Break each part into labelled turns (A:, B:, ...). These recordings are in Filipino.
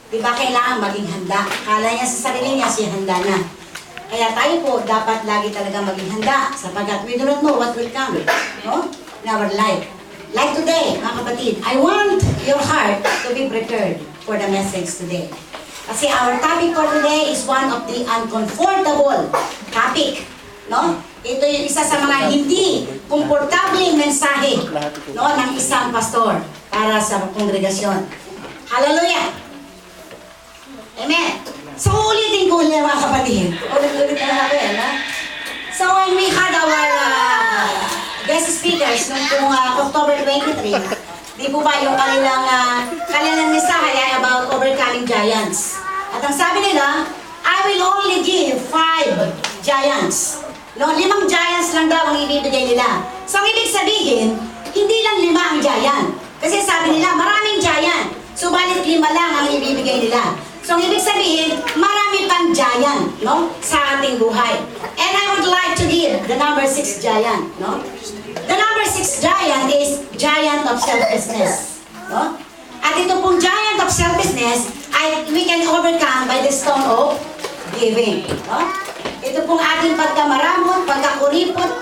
A: Di ba kailangan maging handa? Kala niya sa sarili niya, siya handa na. Kaya tayo po dapat lagi talaga maging handa sapagkat we do not know what will come, no? In our life. Like today, mga kapatid, I want your heart to be prepared for the message today. Kasi our topic for today is one of the uncomfortable topic, no? Ito yung isa sa mga hindi komportableng mensahe, no, ng isang pastor para sa kongregasyon. Hallelujah! Amen! So, ulitin ko niya mga kapatid. Ulit-ulit na natin, ha? So, when we had our guest speakers noong October 23, di po ba yung kanilang mensahe ay about overcoming giants. At ang sabi nila, I will only give 5 giants. No, 5 giants lang daw ang ibibigay nila. So, ang ibig sabihin, hindi lang 5 ang giant. Kasi sabi nila, maraming giant. Subalit 5 lang ang ibibigay nila. So, ang ibig sabihin, marami pang giant, no, sa ating buhay. And I would like to give the number 6 giant, no? The number 6 giant is giant of selflessness, no? At ito pong giant of selflessness ay we can overcome by the stone of giving, no? Ito pong ating pagkamaramot, pagkakuripot,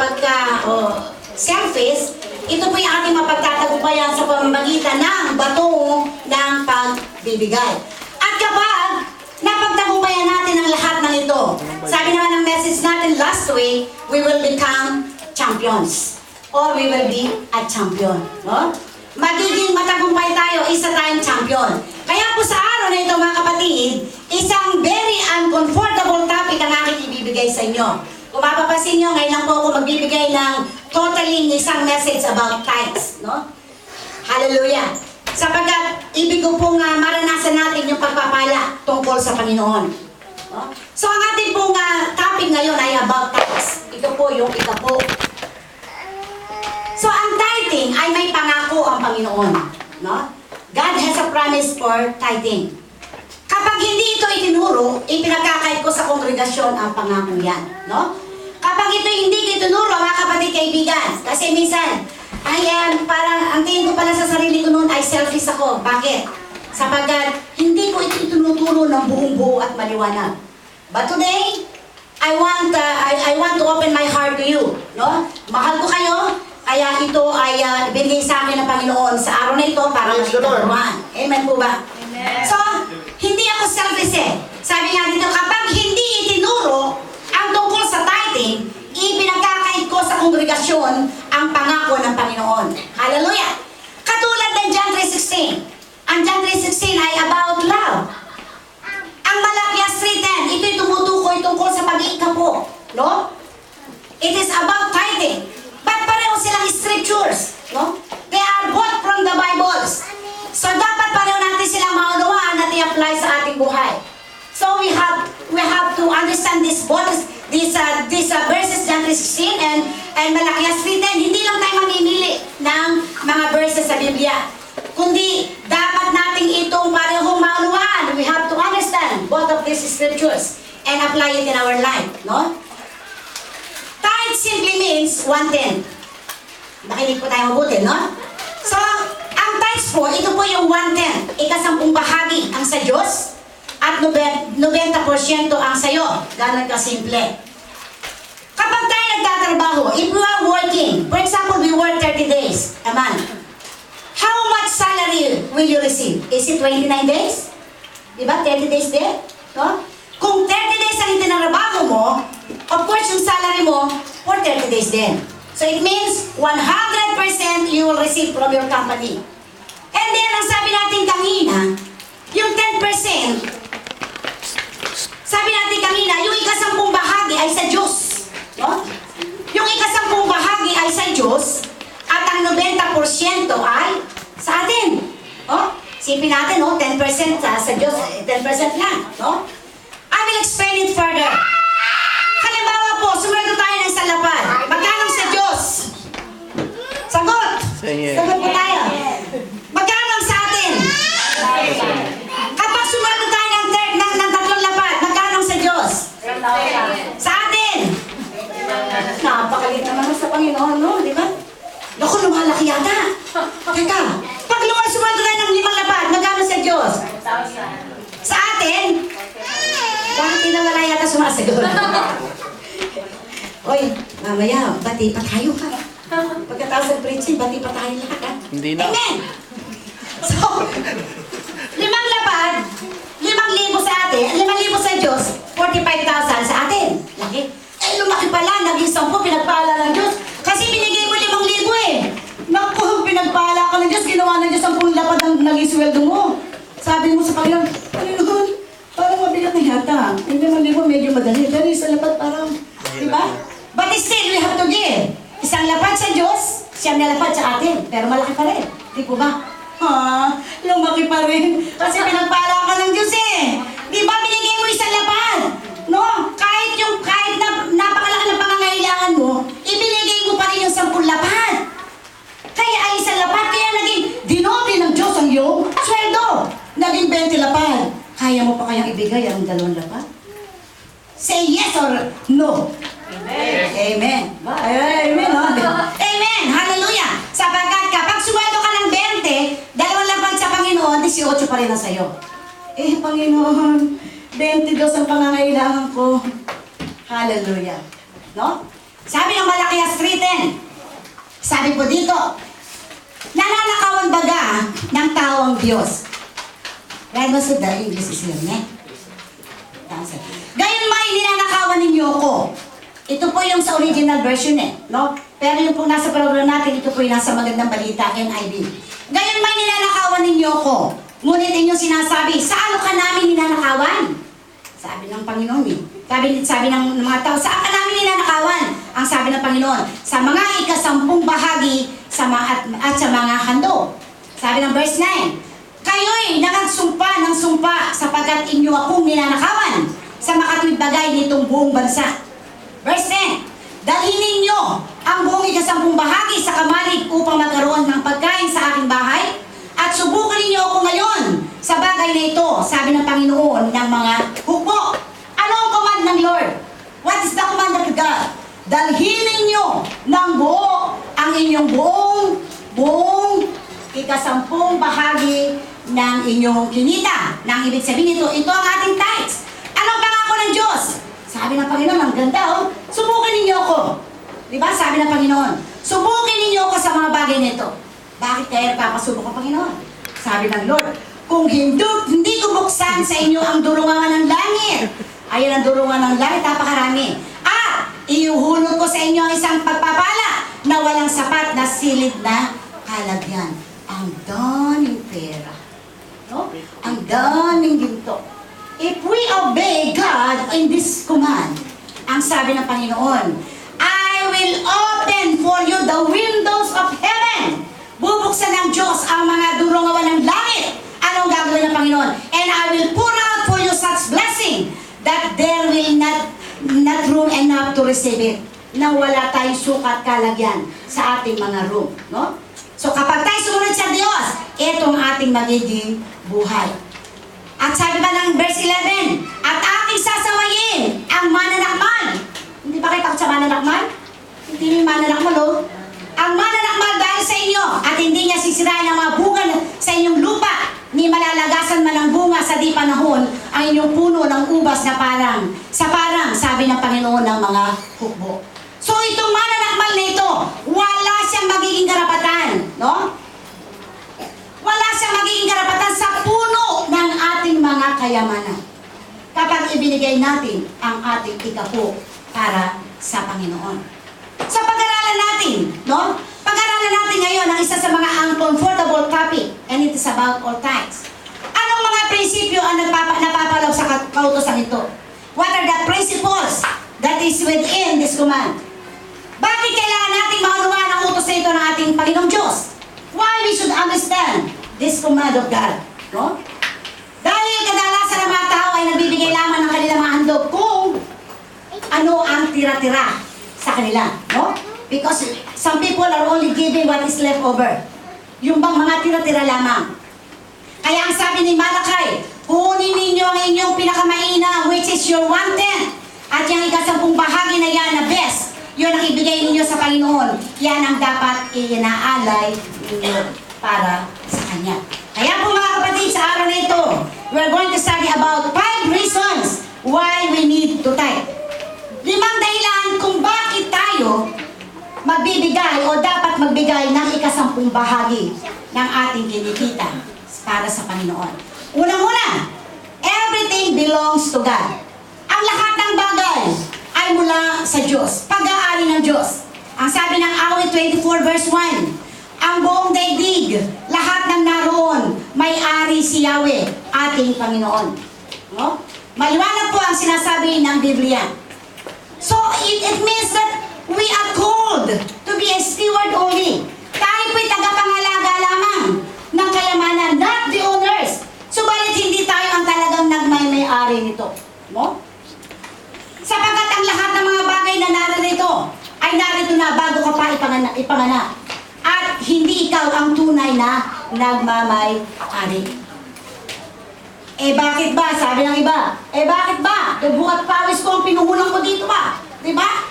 A: selfish, ito po yung ating mapagtatagumpayan sa pamamagitan ng batong ng pagbibigay. At kapag napagtagumpayan natin ang lahat ng ito, sabi naman ng message natin last week, we will become champions. Or we will be a champion. No? Magiging matagumpay tayo, isa tayong champion. Kaya po sa araw na ito mga kapatid, isang very uncomfortable topic ang aking ibibigay sa inyo. Kung mapapansin nyo, ngayon lang po ako magbibigay ng totally isang message about tithes. No? Hallelujah! Sapagkat ibig ko pong maranasan natin yung pagpapala tungkol sa Panginoon. No? So ang ating pong topic ngayon ay about tithes. Ito po yung ikapo. So ang tithing ay may pangako ang Panginoon. No? God has a promise for tithing. Kapag hindi ito itinuro, ipinagkakait ko sa kongregasyon ang pangako yan. No? Kapag ito hindi itinuro, mga kapatid kaibigan, kasi minsan, parang ang tingin ko pala sa sarili ko noon ay selfish ako. Bakit? Sapagkat hindi ko ito itinuturo ng buong-buo at maliwanag. But today, I want to open my heart to you. No? Mahal ko kayo, kaya ito ay binigay sa akin ng Panginoon sa araw na ito para magtutulungan. Amen po ba? Amen. So, hindi ako selfish eh. Sabi nga dito, kapag hindi itinuro ang tungkol sa tithing, ipinagkakait ko sa kongregasyon ang pangako ng Panginoon. Hallelujah! Katulad ng John 3:16. Ang John 3:16 ay about love. Ang Malakias 3:10, ito'y tumutukoy tungkol sa pag-iikapo. No? It is about tithing. But pareho silang scriptures. No? They are both from the Bibles. So dapat pareho natin silang maunawaan at i-apply sa ating buhay. So we have to understand these verses, John 3:16 and Malakias 3:10. Hindi lang tayo mamimili ng mga verses sa Biblia, kundi dapat nating itong parehong maunawaan. We have to understand both of these scriptures and apply it in our life. No? Tithe simply means 1/10. Nakinig po tayo mabuti, no? So, ang tithes po, ito po yung 1/10. 10 bahagi ang sa Diyos at 90% ang sayo. Ganun kasimple. Kapag tayo nagtatrabaho, if we are working, for example, we work 30 days a month, how much salary will you receive? Is it 29 days? Diba? 30 days din? No? Kung 30 days ang itinarabaho mo, of course, yung salary mo for 30 days din. So it means 100% you will receive from your company. And then, ang sabi natin kanina, yung 10%, sabi natin kanina, yung 10 bahagi ay sa Diyos. No? Yung 10 bahagi ay sa Diyos, at ang 90% ay sa atin. Oh? Sipin natin, no? 10% sa Diyos, 10% lang. No? I will explain it further. Halimbawa po, sumweldo tayo ng salapad. Magkano sa Diyos? Sagot! Sagot po tayo. Magkano sa atin? Kapag sumweldo tayo ng 3 lapad, magkano sa Diyos? Sa atin! Napakalit naman sa Panginoon, no? Di ba? Naku, lumalaki yata. Teka, pag sumweldo tayo ng 5 lapad, magkano sa Diyos? Sa atin, bakit di na wala yata sumasagot? Oy, mamaya, bati pa tayo ha. Pagkatapos ng preaching, bati pa tayo lahat ha.
B: Hindi na.
A: Amen! So, 5 lapad, 5,000 sa atin, 5,000 sa Diyos, 45,000 sa atin. Laki. Eh, lumaki pala, naging 10, pinagpala ng Diyos. Kasi binigay mo 5,000 eh. Naku, pinagpala ka ng Diyos, ginawa ng Diyos 10 lapad ang naging sweldo mo. Sabi mo sa Panginoon, Panginoon, parang mabigat na yata. Hindi 5,000 medyo madali. Pero isang lapad parang, di ba? But still, we have to give. Isang lapad sa Diyos, siyang lapad sa atin. Pero malaki pa rin. Di po ba? Ha, lumaki pa rin. Kasi pinagpala ka ng Diyos eh. Di ba binigay mo isang lapad? No? Kahit na napakalaki ng pangangailangan mo, ibinigay mo pa rin yung 10 lapad. Kaya ay isang lapad, kaya naging dinoble ng Diyos ang iyong sweldo. Naging 20 lapad. Kaya mo pa kayang ibigay ang 2 lapad? Say yes or no. Amen. Amen. Amen. Amen. Hallelujah. Sapagkat kapag sumweldo ka ng 20, 2 lapad sa Panginoon, 18 pa rin ang sayo. Eh, Panginoon, 22 ang pangangailangan ko. Hallelujah. No? Sabi ng Malakias 3:10, sabi po dito, nananakawan baga ng tao ang Diyos. Right, most of the English is here, ne? Gayon may ninanakawan ninyo ko. Ito po yung sa original version eh, no? Pero yung pong nasa program natin, ito po yung nasa magandang balita, NIV. Gayon may ninanakawan ninyo ko. Ngunit inyong sinasabi, saan ka namin ninanakawan? Sabi ng Panginoon eh. Sabi ng mga tao, saan ka namin ninanakawan? Ang sabi ng Panginoon, sa mga 10 bahagi at sa mga handog. Sabi ng verse 9, kayo'y nakagsumpa ng sumpa sapagkat inyo akong ninanakawan sa makatuwid bagay nitong buong bansa. Verse 10, dalhin ninyo ang buong 10 bahagi sa kamalig upang magkaroon ng pagkain sa aking bahay at subukan ninyo ako ngayon sa bagay na ito, sabi ng Panginoon ng mga hukbo. Ano ang command ng Lord? What is the command of God? Dalhin ninyo ng buo ang inyong buong 10 bahagi ng inyong kinita. Nang ibig sabihin ito ang ating tithes. Anong pangako ng Diyos? Sabi ng Panginoon, ang ganda oh, subukan ninyo ako. Diba? Sabi ng Panginoon, subukin ninyo ako sa mga bagay nito. Bakit kaya nagpapasubok ang Panginoon? Sabi ng Lord, kung hindi ko buksan sa inyo ang durungan ng langit. Ayan ang durungan ng langit, napakarami. At iuhulog ko sa inyo isang pagpapala na walang sapat na silid na kalagyan. Ang daming pera. No? Ang daming ginto. If we obey God in this command, ang sabi ng Panginoon, I will open for you the windows of heaven. Bubuksan ng Diyos ang mga durungawan ng langit. Anong gagawin ng Panginoon? And I will pour out for you such blessing that there will not room enough to receive it. Na wala tayong sukat kalagyan sa ating mga room. No? So kapag tayo sumunod sa Diyos, itong ating magiging buhay. At sabi ba ng verse 11, at ating sasawayin ang mananakmal. Hindi ba kayo takot sa mananakmal? Hindi yung mananakmal oh. Ang mananakmal dahil sa inyo at hindi niya sisirain ang mga bunga sa inyong lupa, ni malalagasan man ang bunga sa di panahon ang inyong puno ng ubas na parang, sabi ng Panginoon ng mga hukbo. So itong mananakmal na ito, wala siyang magiging karapatan, no? Wala siyang magiging karapatan sa puno ng ating mga kayamanan. Kapag ibinigay natin ang ating ikapo para sa Panginoon. Sa pag-aralan natin, no? Pag-aralan natin ngayon ang isa sa mga uncomfortable topic, and it is about all tithes. Anong mga prinsipyo ang napapalaw sa kautosan ito? What are the principles that is within this command? Bakit kailangan natin maunawaan ang utos na ito ng ating Panginoong Diyos? Why we should understand this command of God? No? Dahil kadalasan ng mga tao ay nagbibigay lamang ng kanilang mga handog kung ano ang tira-tira sa kanila. No? Because some people are only giving what is left over. Yung bang mga tira-tira lamang. Kaya ang sabi ni Malakay, kunin ninyo ang inyong pinakamaina, which is your 1/10. At yung 10 bahagi na yan na best, yun ang ibigay ninyo sa Panginoon. Yan ang dapat inaalay ninyo para sa Kanya. Kaya po mga kapatid, sa araw na ito, we're going to study about 5 reasons why we need to tithe. 5 dahilan kung bakit tayo magbibigay o dapat magbigay ng ika-10 bahagi ng ating kinikita para sa Panginoon. Unang-una, everything belongs to God. Ang lahat ng bagay ay mula sa Diyos, pag-aari ng Diyos. Ang sabi ng Awit 24 verse 1, ang buong daigdig, lahat ng naroon, may-ari si Yahweh, ating Panginoon. No? Maliwanag po ang sinasabi ng Biblia. So, it means that we are called to be a steward only. Tayo po'y tagapangalaga lamang ng kayamanan, not the owners. Subalit hindi tayo ang talagang nagmay-may-ari nito. No? Sapagkat ang lahat ng mga bagay na narito ay narito na bago ka pa ipanganak. At hindi ikaw ang tunay na nagmamay-ari. Eh bakit ba? Sabi ng iba. Eh bakit ba? Dugo at pawis ko ang pinuhulang ko dito ba? Diba?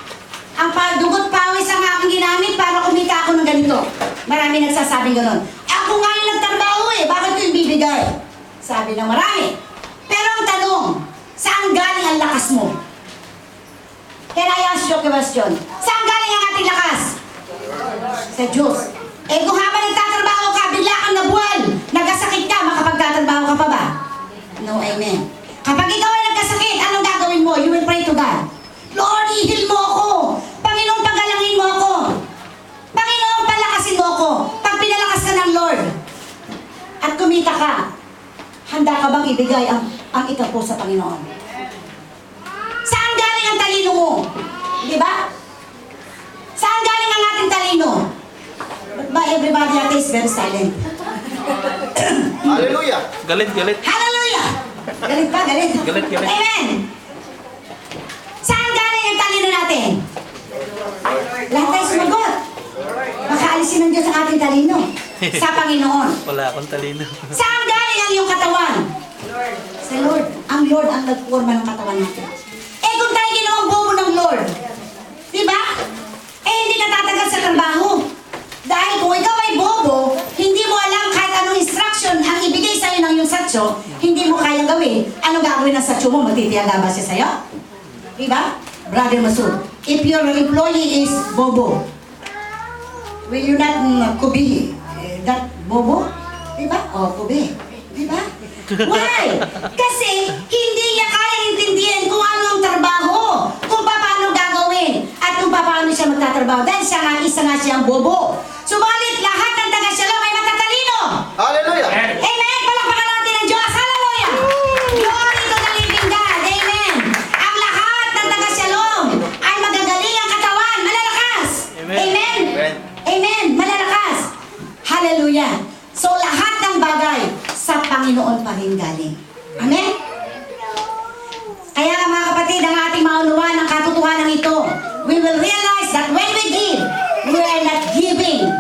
A: Ang dugot pawis ang aking ginamit para kumita ako ng ganito. Marami nagsasabing gano'n. Ako nga yung nagtrabaho eh. Bakit ko yung bibigay? Sabi ng marami. Pero ang tanong, saan galing ang lakas mo? Can I ask you a question? Saan galing ang ating lakas? Sa Diyos. Eh kung habang nagtatrabaho ka, bigla kang nabuwal, nagkasakit ka, makapagtatrabaho ka pa ba? No, amen. Kapag ikaw ay nagkasakit, anong gagawin mo? You will pray to God. Lord, i-heal mo ako. Panginoon, pagalangin mo ako. Panginoon, palakasin mo ako. Pag pinalakas ka ng Lord at kumita ka, handa ka bang ibigay ang ikaw sa Panginoon? Saan galing ang talino mo? Di ba? Saan galing ang ating talino? But ba everybody ate is very silent?
B: Hallelujah!
C: Galit.
A: Hallelujah! Galit pa, galit.
C: Galit.
A: Amen! Saan galing ang talino natin? Lahat tayo sumagot. Baka alisin ng Diyos ang ating talino sa Panginoon.
C: Wala akong talino.
A: Saan galing ang iyong katawan? Sa Lord. Ang Lord ang nagporma ng katawan natin. Eh kung tayo ginawang bobo ng Lord, di ba? Eh hindi ka tatagal sa trabaho. Dahil kung ikaw ay bobo, hindi mo alam kahit anong instruction ang ibigay sa'yo ng iyong satyo, hindi mo kayang gawin. Ano gagawin ng satyo mo? Magtitiyaga ba siya sa'yo? Di ba? Brother Masud, if your employee is bobo, will you not kubi that bobo? Di ba? O, kubi. Di ba? Why? Kasi hindi niya kayang intindihan kung ano ang trabaho, kung paano gagawin, at kung paano siya magtatrabaho. Dahil siya nga, isa nga siyang bobo. Subalit, lahat ng taga-Shalom ay matatalino.
B: Hallelujah!
A: Amen! Palakpakan natin ang Diyos. Hallelujah! Glory to the living God. Amen! Ang lahat ng taga-Shalom ay magagaling ang katawan. Malalakas.
C: Amen.
A: Amen!
C: Amen.
A: Amen! Malalakas. Hallelujah! So, lahat ng bagay sa Panginoon pa rin galing. Amen? Kaya mga kapatid, ang ating maunawaan ng katotohanan ito, we will realize that when we give, we are not giving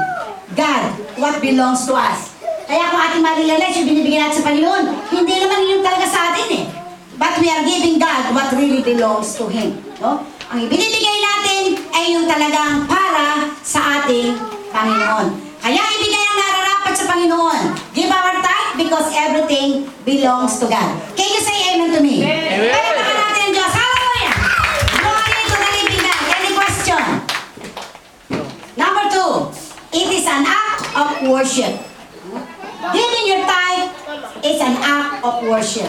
A: God what belongs to us. Kaya kung ating marirealize yung binibigyan natin sa Panginoon, hindi naman yun talaga sa atin eh. But we are giving God what really belongs to Him. No? Ang ibinibigay natin ay yung talagang para sa ating Panginoon. Kaya ibigay ang nararapat sa Panginoon. Give our tithe because everything belongs to God. Can you say amen to me?
C: Amen.
A: Palakpakan natin ang Diyos. Hallelujah! Glory to the living God. Any question? Number 2, it is an act of worship. Giving your tithe is an act of worship.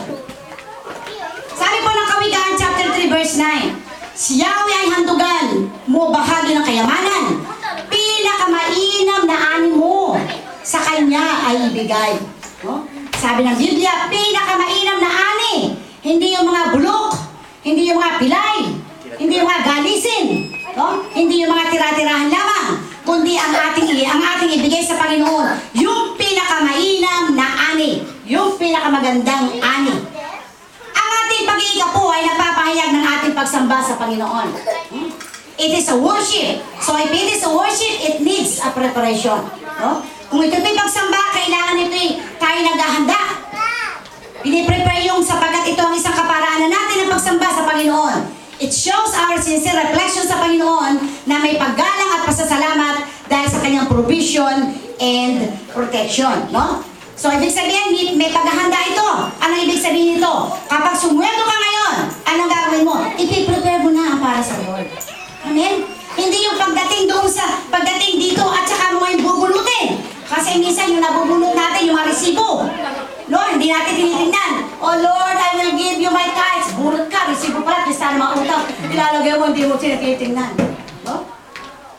A: Sabi po ng Kawikaan chapter 3 verse 9, si Yahweh ay handugan mo bahagi ng kayamanan. Pinakamainam na ani mo sa Kanya ay ibigay. No? Sabi ng Biblia, pinakamainam na ani. Hindi yung mga bulok, hindi yung mga pilay, hindi yung mga galisin, no? Hindi yung mga tira-tirahan lamang, kundi ang ating ibigay sa Panginoon, yung pinakamainam na ani, yung pinakamagandang ani. Ang ating pag-iiga po ay nagpapahayag ng ating pagsamba sa Panginoon. It is a worship. So if it is a worship, it needs a preparation. No? Kung ito may pagsamba, kailangan ito tayo naghahanda. Piniprepare yung sapagkat ito ang isang kaparaanan natin ng pagsamba sa Panginoon. It shows our sincere reflection sa Panginoon na may paggalang at pasasalamat dahil sa kanyang provision and protection. No? So, ibig sabihin, may paghahanda ito. Anong ibig sabihin nito? Kapag sumweldo ka ngayon, anong gagawin mo? Ipiprepare mo na para sa Lord. Amen? Hindi yung pagdating dito at saka mo yung bubulutin. Kasi minsan yung nabubulot natin, yung mga resibo. Lord, hindi natin tinitingnan. Oh Lord, I will give you my tithes. Bulot ka, resibo pala, kisa mga utang. Ilalagay mo, hindi mo tinitingnan. No?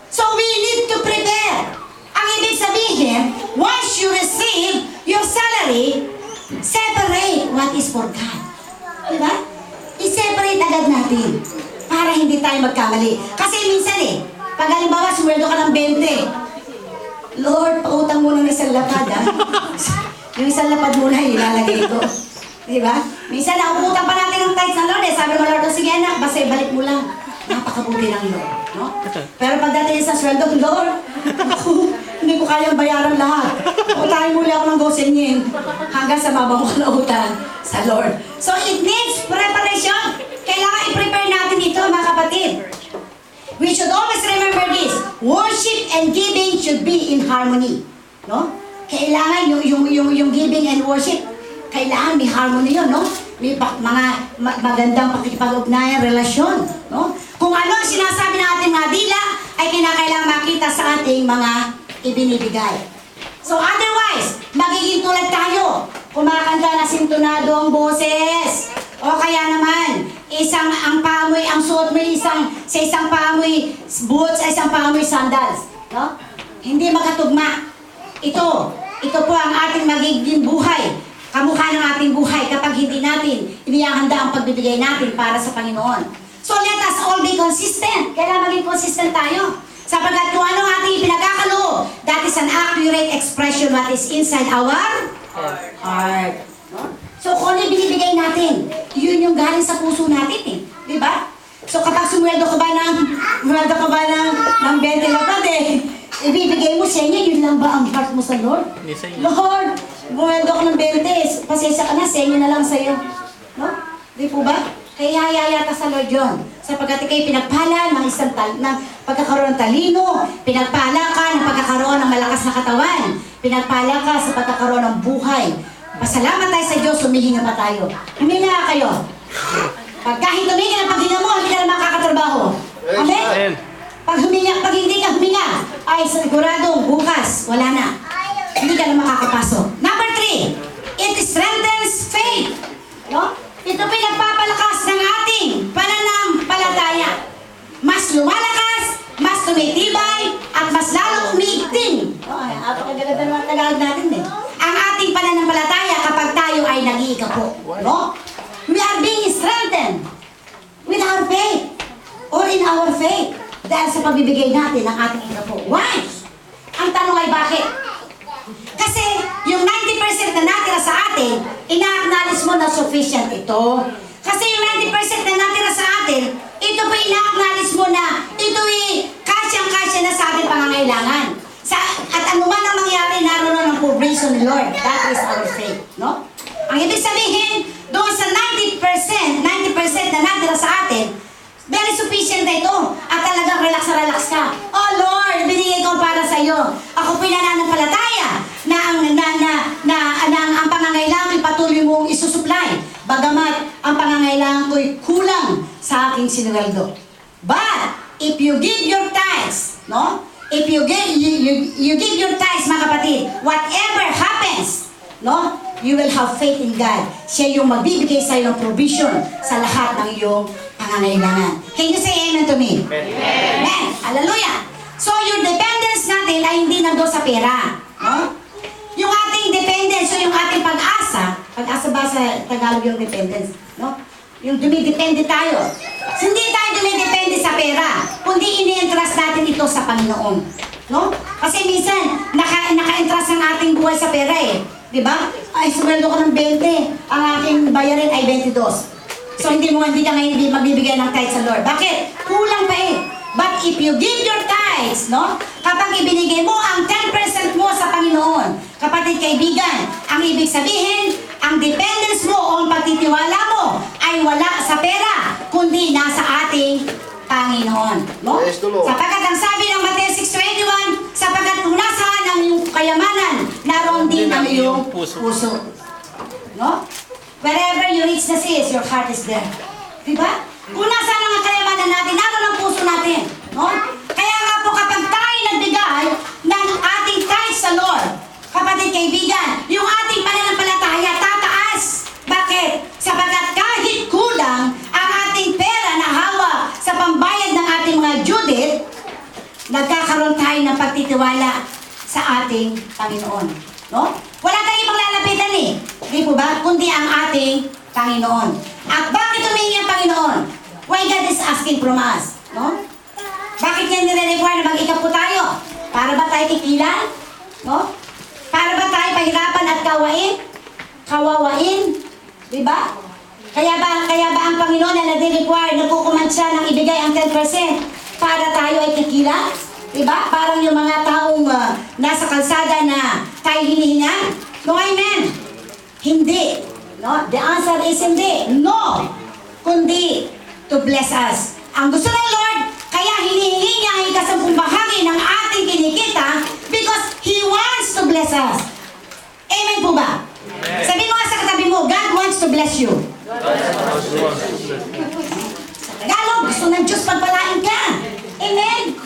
A: So we need to prepare. Ang ibig sabihin, once you receive your salary, separate what is for God. Diba? I-separate agad natin para hindi tayo magkamali. Kasi minsan pag halimbawa, sweldo ka ng 20, Lord, pautang muna ng isang lapad, ha? Yung isang lapad muna, ilalagay ito. Diba? Minsan, nauutang pa natin ng tithes ng Lord, Sabi mo, Lord, sige anak, basta ibalik mo lang. Napakabuti ng Lord, no? Pero pagdating sa sweldo, Lord, hindi ko kayang bayaran lahat. Utahin muli ako ng gosengin hanggang sa mabang ko na utang sa Lord. So, it needs preparation. Kailangan i-prepare natin ito, mga kapatid. We should always remember this. Worship and giving should be in harmony. No? Kailangan yung giving and worship, kailangan may harmony yun, no? May mga magandang pakikipag-ugnayan, relasyon, no? Kung ano ang sinasabi ng ating mga dila, ay kinakailangan makita sa ating mga ibinibigay. So otherwise, magiging tulad tayo. Kumakanta na sintonado ang boses. O kaya naman, ang paamoy, ang suot mo sa isang paamoy boots, sa isang paamoy sandals. No? Hindi makatugma. Ito po ang ating magiging buhay. Kamukha ng ating buhay kapag hindi natin inihahanda ang pagbibigay natin para sa Panginoon. So let us all be consistent. Kailangan maging consistent tayo. Sapagkat kung ano ating pinagkakaloob, that is an accurate expression what is inside our heart. No? So kung ano binibigay natin, yun yung galing sa puso natin Di ba? So kapag sumweldo ka ba ng 20 lapad ibibigay mo sa inyo, yun lang ba ang heart mo sa Lord? Lord, sumweldo ka ng 20, pasensya ka na, sa inyo na lang sa'yo. No? Di po ba? Kaya yayata sa Lord yun. Sapagkat ikay pinagpala ng ng pagkakaroon ng talino, pinagpala ka ng pagkakaroon ng malakas na katawan, pinagpala ka sa pagkakaroon ng buhay. Pasalamat tayo sa Diyos, humihinga pa tayo. Huminga kayo. Pag kahit huminga ng paghinga mo, hindi ka na makakatrabaho. Amen? Pag hindi ka huminga, ay siguradong bukas, wala na. Hindi ka na makakapasok. Number 3, it strengthens faith. No? Ito pinagpapalakas ng ating pananampalataya. Mas lumalakas, mas tumitibay, at mas lalong umigting. Apakagaganda naman Tagalog natin ang ating pananampalataya kapag tayo ay nag-iikapo. No? We are being strengthened with our faith or in our faith dahil sa pagbibigay natin ng ating ikapo. Why? Ang tanong ay bakit? Kasi yung 90% na natira sa atin, ina-acknowledge mo na sufficient ito. Kasi yung 90% na natira sa atin, ito po ina-acknowledge mo na ito kasyang-kasya na sa ating pangangailangan. At anuman ang mangyari, naroon ng provision ni Lord. That is our faith. No? Ang ibig sabihin, doon sa 90% na natira sa atin, very sufficient na ito. At talagang relax ka. Oh Lord, binigay ko para sa iyo. Ako pinananampalataya na ang pangangailangan patuloy mong isusupply. Bagamat ang pangangailangan ko'y kulang sa aking sinweldo. But if you give your tithes, no? If you give your tithes, mga kapatid, whatever happens, no? You will have faith in God. Siya yung magbibigay sa iyo ng provision sa lahat ng iyong pangangailangan. Can you say amen to me? Amen. Hallelujah. So your dependence natin ay hindi nandoon sa pera. No? Yung ating dependence, so yung ating pag-asa ba sa Tagalog yung dependence? No? Yung dumidepende tayo. Hindi tayo dumidepende sa pera, kundi ini-entrust natin ito sa Panginoon. No? Kasi minsan, naka-entrust ang ating buhay sa pera Di ba? Ay, sumweldo ko ng 20, ang aking bayarin ay 22. So hindi ka ngayon magbibigay ng tithes sa Lord. Bakit? Kulang pa But if you give your tithes, no? Kapag ibinigay mo ang 10% mo sa Panginoon, kapatid kaibigan, ang ibig sabihin, ang dependence mo o ang pagtitiwala mo ay wala sa pera, kundi nasa ating Panginoon. No? Sapagkat ang sabi ng Mateo 6:21, sapagkat kung nasaan ang iyong kayamanan, naroon ganon din ang iyong puso. No? Wherever you reach the seas, your heart is there. Diba? Kung nasaan ang kayamanan natin, naroon ang puso natin. No? Kaya nga po kapag tayo nagbigay ng ating tithes sa Lord, kapatid kaibigan, yung ating pananampalataya tataas. Bakit? Sapagkat kahit kulang ang ating pera na hawak sa pambayad ng ating mga Judith, nagkakaroon tayo ng pagtitiwala sa ating Panginoon. No? Wala tayong ibang lalapitan eh. Di po ba? Kundi ang ating Panginoon. At bakit humingi ang Panginoon? Why God is asking from us? No? Bakit niya nire-require na mag-ikap po tayo? Para ba tayo kikilan? No? Para ba tayo pahirapan at kawawain? Di ba? Kaya ba ang Panginoon na nag-require, nagkukuman siya ng ibigay ang 10% para tayo ay kikilan? Diba? Parang yung mga taong nasa kalsada na tayo hinihingan. No, amen? Hindi. No? The answer is hindi. No. Kundi to bless us. Ang gusto ng Lord, kaya hinihingi niya ang ikasampung bahagi ng ating kinikita because He wants to bless us. Amen po ba? Amen. Sabi mo nga sa katabi mo, God wants to bless you. Sa Tagalog, gusto ng Diyos pagpalain ka. Amen.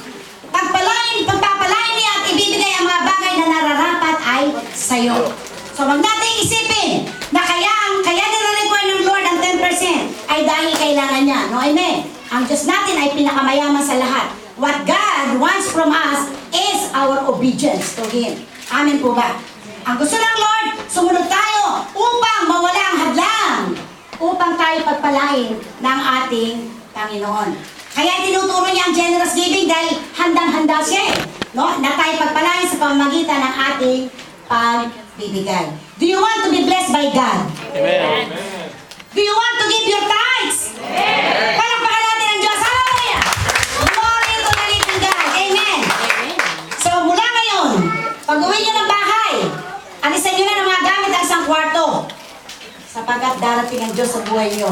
A: Pagpapalain niya at ibibigay ang mga bagay na nararapat ay sa'yo. So wag natin isipin na kaya nire-require ng Lord ang 10% ay dahil kailangan niya. No, amen? Ang Diyos natin ay pinakamayaman sa lahat. What God wants from us is our obedience to Him. Amen po ba? Ang gusto ng Lord, sumunod tayo upang mawala ang hadlang. Upang tayo pagpalain ng ating Panginoon. Kaya tinuturo niya ang generous giving dahil handang-handa siya. No? Na tayo pagpalain sa pamamagitan ng ating pagbibigay. Do you want to be blessed by God?
B: Amen.
A: Do you want to give your tithes? Amen. Palakpakan natin ang Diyos. Hallelujah! Glory to the living God. Amen. So mula ngayon, pag-uwi niyo ng bahay, alisan niyo na ng mga gamit ang isang kwarto. Sapagkat darating ang Diyos sa buhay niyo.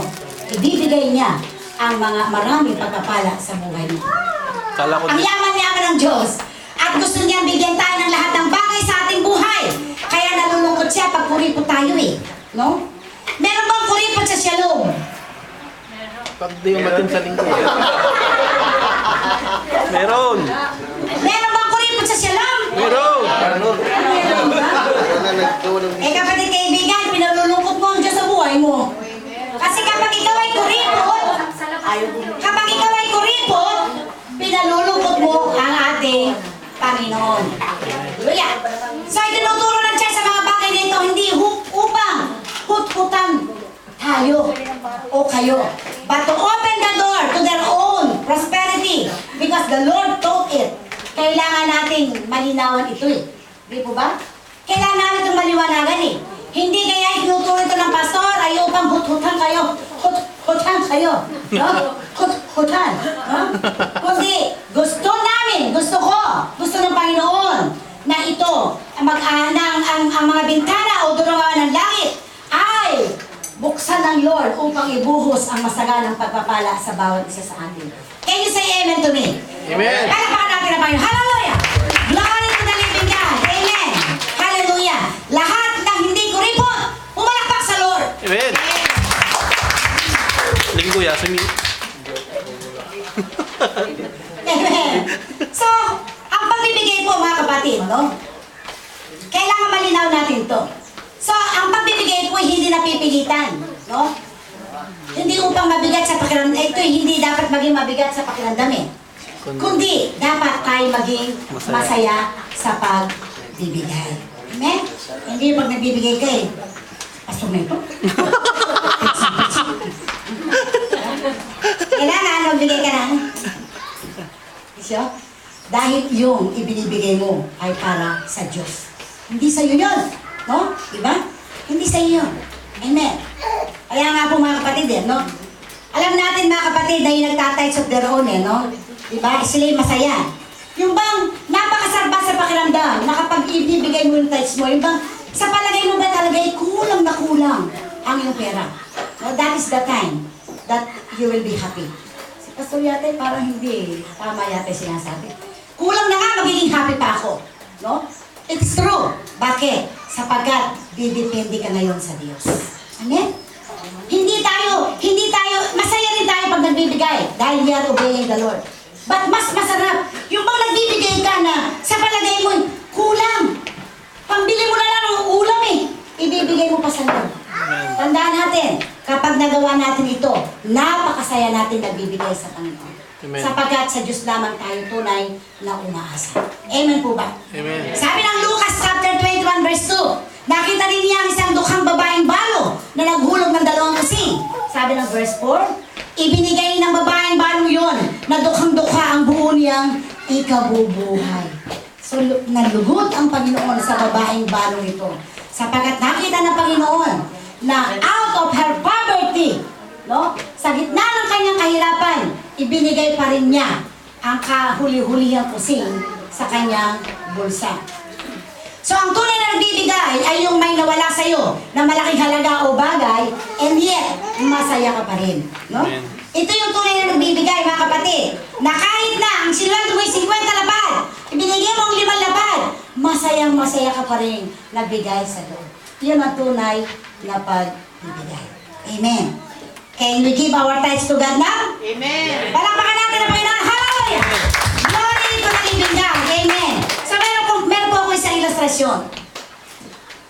A: Ibibigay niya ang mga maraming pagpapala sa buhay mo. Ang yaman-yaman ng Diyos. At gusto niyang bigyan tayo ng lahat ng bagay sa ating buhay. Kaya nalulungkot siya pag kuripot tayo eh. No? Meron bang kuripot sa Shalom?
B: Pag di umatin sa linggo. Meron.
A: Meron bang kuripot sa Shalom?
B: Meron.
A: Meron ba? Eh kapatid kaibigan, pinalulungkot mo ang Diyos sa buhay mo. Kasi kapag ikaw ay kuripot, pinalulungkot mo ang ating Panginoon. Hallelujah. So, itinuturo ng Diyos sa mga bagay nito, hindi upang hut-hutan tayo o kayo, but to open the door to their own prosperity because the Lord taught it. Kailangan nating malinawan ito eh. Di po ba? Kailangan natin itong maliwanagan eh. Hindi kaya itinuturo ito ng pastor ay upang hut-hutan kayo. Hut-hutan kayo. No? Hut-hutan. No? Kundi gusto ng Panginoon na ito, ang mga bintana o durangan ng langit ay buksan ng Lord upang ibuhos ang masaganang pagpapala sa bawat isa sa atin. Can you say amen to me?
B: Amen.
A: Palakpakan natin ang Panginoon. Hallelujah! Glory to the living God. Amen. Hallelujah. Lahat ng hindi kuripot, pumalakpak sa Lord.
B: Amen. Linggo ya, sumi.
A: Amen. So, ang pagbibigay po mga kapatid, no? Kailangan malinaw natin to. So, ang pagbibigay po hindi napipilitan, no? Hindi upang mabigat sa pakiramdam. Ito hindi dapat maging mabigat sa pakiramdam eh. Kundi dapat tayo maging masaya sa pagbibigay. Amen? Hindi pag nagbibigay ka eh. Pastor na ito. Kailangan magbigay ka na. So, dahil yung ibinibigay mo ay para sa Diyos. Hindi sa iyo yun. No? Diba? Hindi sa iyo yun. Amen. Kaya nga po mga kapatid eh, no? Alam natin mga kapatid na yung nagtatides of their own eh, no? Diba? Sila'y masaya. Yung bang napakasarba sa pakiramdam na kapag ibibigay mo yung tithes mo, yung bang sa palagay mo ba talaga ay kulang na kulang ang iyong pera. No? That is the time that you will be happy. Si Pastor yata parang hindi. Tama yata sinasabi. Kulang na nga, magiging happy pa ako. No? It's true. Bakit? Sapagkat didepende ka ngayon sa Diyos. Amen? Hindi tayo, masaya rin tayo pag nagbibigay dahil we are obeying the Lord. But mas masarap, yung bang nagbibigay ka na sa palagay mo, kulang. Pambili mo na lang ng ulam ibibigay mo pa sa Lord. Tandaan natin, kapag nagawa natin ito, napakasaya natin nagbibigay sa Panginoon.
B: Amen.
A: Sapagkat sa Diyos lamang tayo tunay na umaasa. Amen po ba?
B: Amen.
A: Sabi ng Lucas chapter 21 verse 2, nakita rin niya ang isang dukhang babaeng balo na naghulog ng 2 kusing. Sabi ng verse 4, ibinigay ng babaeng balo yon na dukhang-dukha ang buo niyang ikabubuhay. So nalugot ang Panginoon sa babaeng balong ito. Sapagkat nakita ng Panginoon na out of her poverty, no? Sa gitna ng kanyang kahirapan, ibinigay pa rin niya ang kahuli-hulihang kusing sa kanyang bulsa. So ang tunay na nagbibigay ay yung may nawala sa iyo na malaking halaga o bagay, and yet masaya ka pa rin, no?
B: Amen.
A: Ito yung tunay na nagbibigay, mga kapatid, na kahit na ang silwento mo ay 50 lapad, ibinigay mo ang 5 lapad, masayang-masaya ka pa rin nagbigay sa Lord. Yun ang tunay na pagbibigay. Amen. Can we give our tithes to God now?
C: Amen.
A: Palakpakan natin ang Panginoon. Hallelujah! Glory to the living God. Amen. So meron po ako isang ilustrasyon.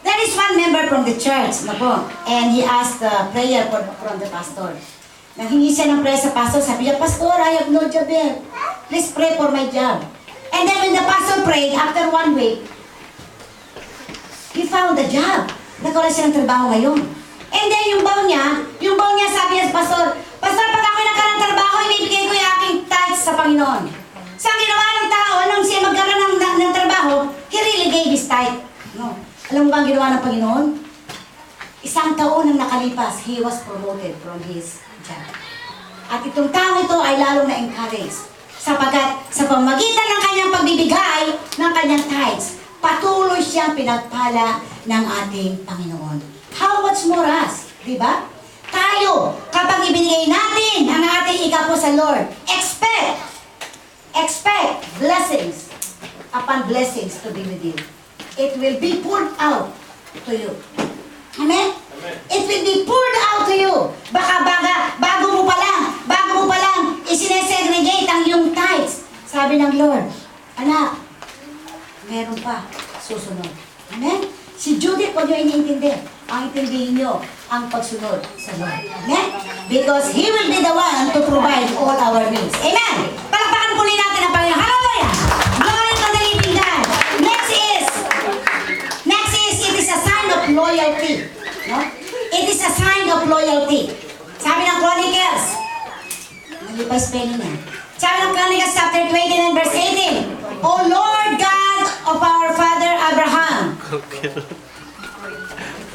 A: There is one member from the church, and he asked a prayer from the pastor. Nanghingi siya ng prayer sa pastor. Sabi niya, Pastor, I have no job yet. Please pray for my job. And then when the pastor prayed, after 1 week, he found a job. Nagkaroon siya ng trabaho ngayon. And then yung baon niya sabi niya sa pastor, Pastor, pag ako nagkaroon ng trabaho, ibibigay ko yung aking tithes sa Panginoon. Sa ginawa ng tao, nung siya magkaroon ng trabaho, he really gave his tithe. No. Alam mo ba ang ginawa ng Panginoon? 1 taon nang nakalipas, he was promoted from his job. At itong tao ito ay lalong na-encourage. Sapagkat sa pamagitan ng kanyang pagbibigay ng kanyang tithes, patuloy siyang pinagpala ng ating Panginoon. How much more us? Diba? Tayo, kapag ibinigay natin ang ating ikapo sa Lord, expect blessings upon blessings to be with you. It will be poured out to you. Amen? It will be poured out to you. Baka bago mo pa lang, isinesegregate ang iyong tithes. Sabi ng Lord, anak, meron pa, susunod. Amen? Si Judith, huwag nyo iniintindi. Ang intindihin nyo, ang pagsunod sa Lord. Amen? Because He will be the one to provide all our needs. Amen? Palakpakan po natin ang Panginoon. Hallelujah! Glory to the living God. Next is, it is a sign of loyalty. No? It is a sign of loyalty. Sabi ng Chronicles, mali pa spelling niya. Sabi ng Chronicles chapter 29 verse 18, O Lord God of our father Abraham.
B: Okay.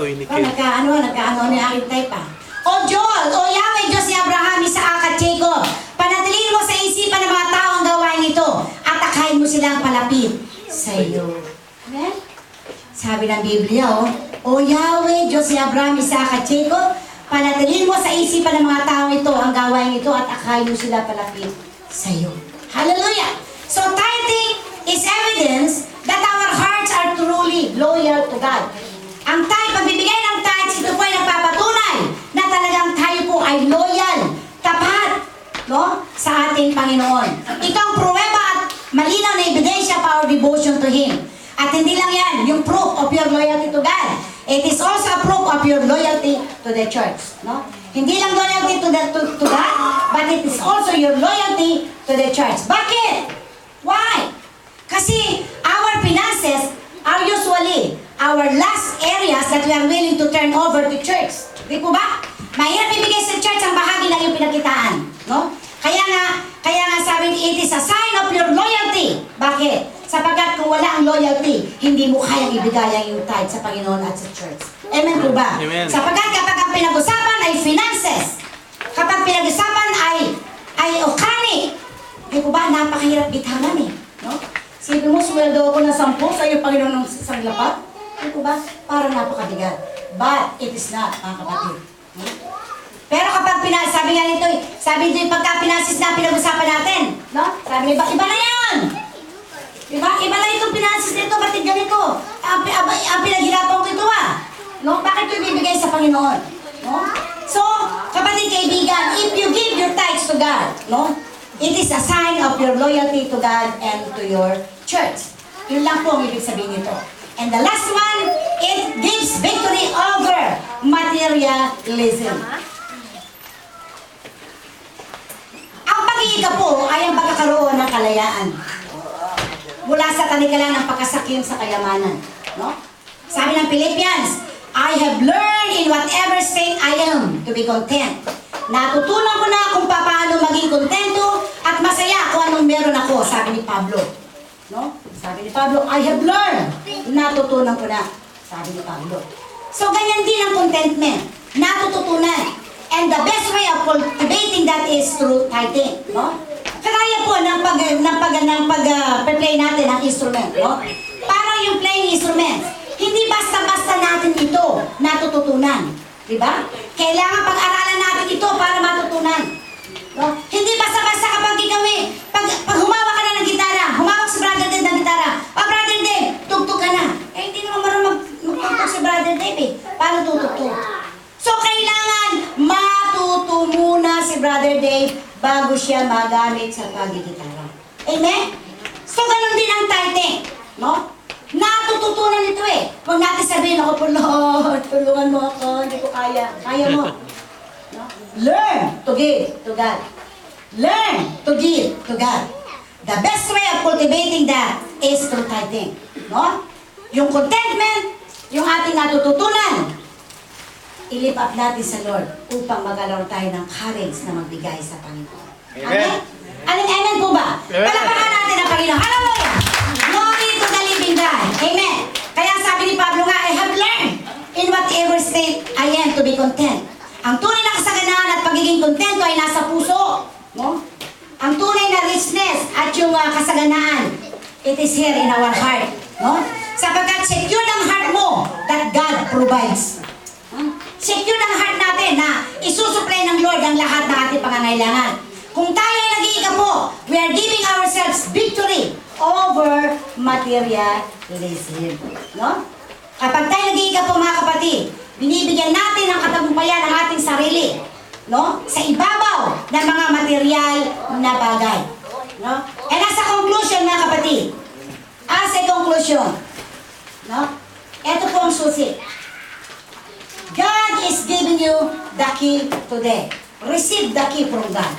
B: Uy,
A: Oh, nagkaano ni aking type ah. O Joel, O Yahweh, Diyos ni Abraham, Isaac at Jacob, panatilihin mo sa isipan ng mga tao ang gawain ito at takayin mo silang palapit sa iyo. Amen? Sabi ng Biblia, O Yahweh, Diyos ni Abraham, Isaac at Jacob, panatilihin mo sa isipan ng mga tao ito ang gawain ito at takayin mo sila palapit sa iyo. Hallelujah! So tithing is evidence that our hearts are truly loyal to God. Ang pagbibigay ng tithes, ito po ay nagpapatunay na talagang tayo po ay loyal, tapat, no, sa ating Panginoon. Ito ang pruweba at malinaw na ebidensya para our devotion to Him. At hindi lang yan, yung proof of your loyalty to God. It is also a proof of your loyalty to the church. No? Hindi lang loyalty to God, but it is also your loyalty to the church. Bakit? Why? Kasi our finances are usually our last areas that we are willing to turn over to church. Di po ba? Mahirap ibigay sa church ang bahagi ng iyong pinagkitaan. No? Kaya nga sabi, it is a sign of your loyalty. Bakit? Sapagkat kung wala ang loyalty, hindi mo kayang ibigay ang iyong tithe sa Panginoon at sa church. Amen po ba?
B: Amen.
A: Sapagkat kapag ang pinag-usapan ay finances, kapag pinag-usapan ay okani, di po ba, napakahirap bitangan eh. No? Sabi mo, sweldo ako ng 10 sa iyo, Panginoon, ng isang lapat. Di po ba? Parang napakabigat. But it is not, mga kapatid. Pero kapag sabi nga nito, sabi nito yung pagka finances na pinag-usapan natin, no? Sabi nito, iba na yan! Diba? Iba na itong finances nito, batid ganito. ang pinaghirapan ko ito no? Bakit ko ibibigay sa Panginoon? No? So, kapatid kaibigan, if you give your tithes to God, no? It is a sign of your loyalty to God and to your church. Yun lang po ang ibig sabihin nito. And the last one, it gives victory over materialism. Ang pag-iiga po ay ang pagkakaroon ng kalayaan. Mula sa talikalan ng pagkasakim sa kayamanan. No? Sabi ng Philippians, I have learned in whatever state I am to be content. Natutunan ko na kung paano maging kontento at masaya kung anong meron ako, sabi ni Pablo. No? Sabi ni Pablo, I have learned. Natutunan ko na, sabi ni Pablo. So, ganyan din ang contentment. Natututunan. And the best way of cultivating that is through tithing. No? Kagaya po ng pag-play natin ng instrument. No? Parang yung playing instruments. Hindi basta-basta natin ito natututunan. Diba? Kailangan pag-aralan natin ito para matutunan. No? Hindi basta-basta kapag gagawin. Pag humawa ka na ng gitara, humawak si Brother Dave ng gitara. Brother Dave, tugtog ka na. Eh, hindi naman marunong magtugtog si Brother Dave eh. Paano tutugtog? So, kailangan matuto muna si Brother Dave bago siya magamit sa pagigitara. Amen? So, ganun din ang tithing. No? Natututunan ito eh. Huwag natin sabihin ako po, Lord, tulungan mo ako, hindi ko kaya. Kaya mo. No? Learn to give to God. Learn to give to God. The best way of cultivating that is through tithing. No? Yung contentment, yung ating natututunan, i-lift up natin sa Lord upang magalaw tayo ng courage na magbigay sa Panginoon. Amen? Amen po ba?
B: Amen.
A: Palapakan natin ang Panginoon. Hallelujah! Glory to the living God. Amen. Kaya sabi ni Pablo nga, I have learned in whatever state I am to be content. Ang tunay na kasaganaan at pagiging kontento ay nasa puso. No? Ang tunay na richness at yung kasaganaan, it is here in our heart. No? Sapagkat secure ang heart mo that God provides. Secure ang heart natin na isusupply ng Lord ang lahat ng ating pangangailangan. Kung tayo ay nag-iiga po, we are giving ourselves victory over materialism. No? Kapag tayo nag-iiga po mga kapatid, binibigyan natin ng katagumpayan ang ating sarili. No? Sa ibabaw ng mga material na bagay. No? And as a conclusion mga kapatid, no? Ito po ang susi. God is giving you the key today. Receive the key from God.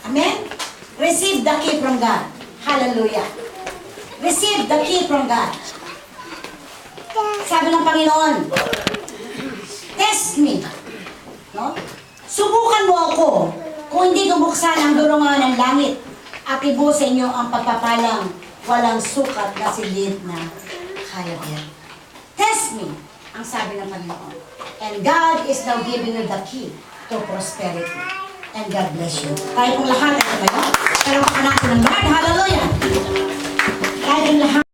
A: Amen? Receive the key from God. Hallelujah. Receive the key from God. Sabi ng Panginoon, test me. No? Subukan mo ako kung hindi ko buksan ang durungan ng langit at ibuo sa inyo ang pagpapalang walang sukat na silid na kaya yan. Test me, ang sabi ng Panginoon. And God is now giving you the key to prosperity. And God bless you. Tayo pong lahat ay tumayo. Pero natin ng Lord. Hallelujah. Tayo lahat.